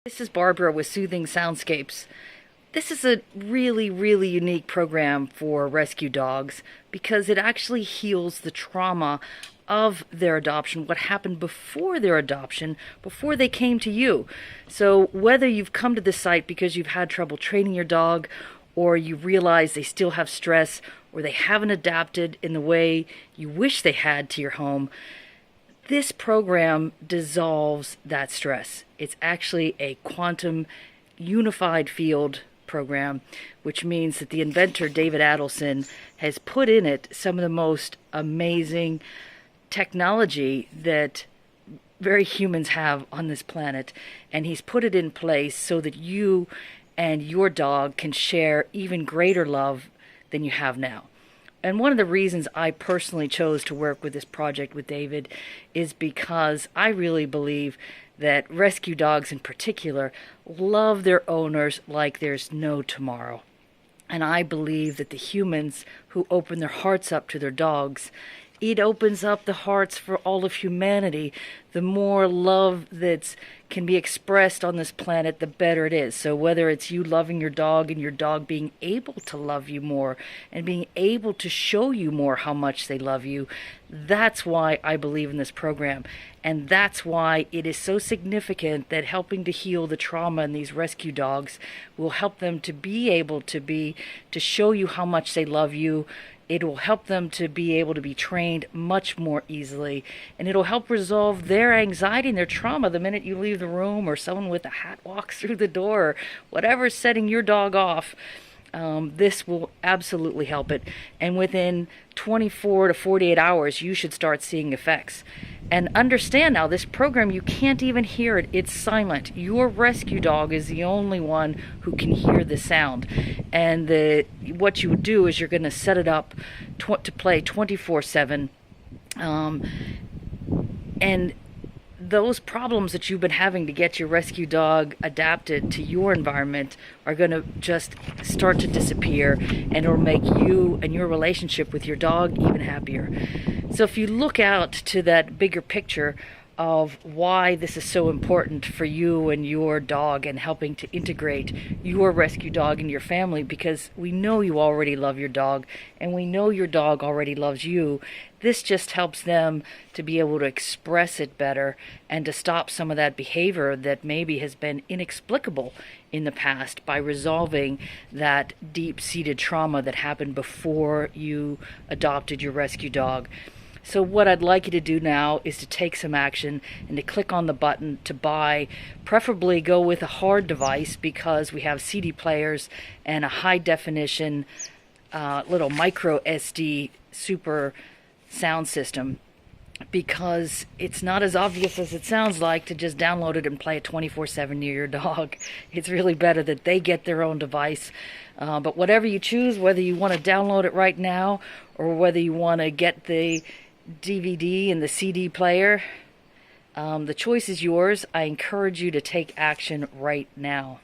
This is Barbara with Soothing Soundscapes. This is a really unique program for rescue dogs because it actually heals the trauma of their adoption, what happened before their adoption, before they came to you. So whether you've come to this site because you've had trouble training your dog, or you realize they still have stress, or they haven't adapted in the way you wish they had to your home, this program dissolves that stress. It's actually a quantum unified field program, which means that the inventor, David Adelson, has put in it some of the most amazing technology that very humans have on this planet. And he's put it in place so that you and your dog can share even greater love than you have now. And one of the reasons I personally chose to work with this project with David is because I really believe that rescue dogs in particular love their owners like there's no tomorrow. And I believe that the humans who open their hearts up to their dogs, it opens up the hearts for all of humanity. The more love that can be expressed on this planet, the better it is. So whether it's you loving your dog and your dog being able to love you more and being able to show you more how much they love you, that's why I believe in this program. And that's why it is so significant that helping to heal the trauma in these rescue dogs will help them to be able to show you how much they love you. It will help them to be able to be trained much more easily, and it'll help resolve their anxiety and their trauma the minute you leave the room, or someone with a hat walks through the door, or whatever's setting your dog off. This will absolutely help it, and within 24 to 48 hours you should start seeing effects. And understand now, this program, you can't even hear it. It's silent. Your rescue dog is the only one who can hear the sound. And what you would do is you're going to set it up to play 24/7. And those problems that you've been having to get your rescue dog adapted to your environment are going to just start to disappear, and it'll make you and your relationship with your dog even happier. So if you look out to that bigger picture of why this is so important for you and your dog, and helping to integrate your rescue dog into your family, because we know you already love your dog and we know your dog already loves you. This just helps them to be able to express it better and to stop some of that behavior that maybe has been inexplicable in the past, by resolving that deep-seated trauma that happened before you adopted your rescue dog. So what I'd like you to do now is to take some action and to click on the button to buy. Preferably go with a hard device, because we have CD players and a high definition little micro SD super sound system, because it's not as obvious as it sounds like to just download it and play it 24/7 near your dog. It's really better that they get their own device. But whatever you choose, whether you want to download it right now or whether you want to get the DVD and the CD player, the choice is yours. I encourage you to take action right now.